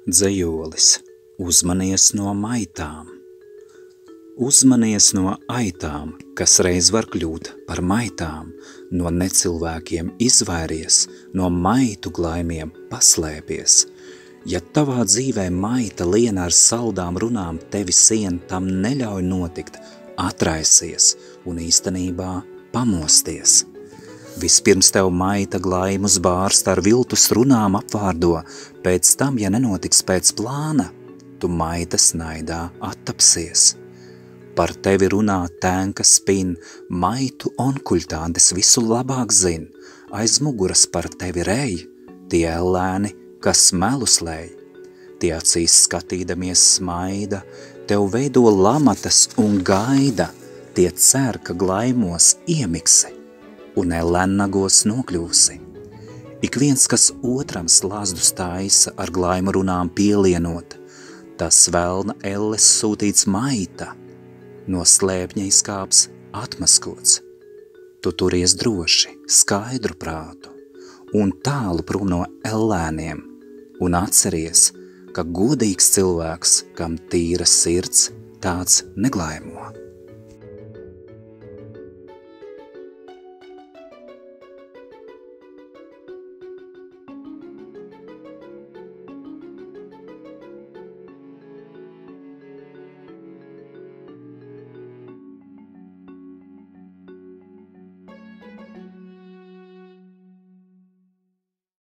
Dzejolis. Uzmanies no maitām. Uzmanies no aitām, kas reiz var kļūt par maitām, no necilvēkiem izvairies, no maitu glaimiem paslēpies. Ja tavā dzīvē maita lien ar saldām runām, tevi sien tam neļauj notikt, atraisies un īstenībā pamosties. Vispirms tev maita glaimus bārst ar viltus runām apvārdo, pēc tam, ja nenotiks pēc plāna, tu maitas naidā attapsies. Par tevi runā tēnka spin, maitu onkuļtādes visu labāk zin, aiz muguras par tevi rej, tie ellēni, kas melu slēj. Tie acīs skatīdamies smaida, tev veido lamatas un gaida, tie cer, ka glaimos iemiksi un ellēnnagos nokļūsi. Ik viens, kas otram slazdus taisa ar glaimu runām pielienot, tas velna elles sūtīts maita, no slēpņa izkāps atmaskots. Tu turies droši, skaidru prātu un tālu prom no ellēniem un atceries, ka godīgs cilvēks, kam tīra sirds, tāds neglaimo.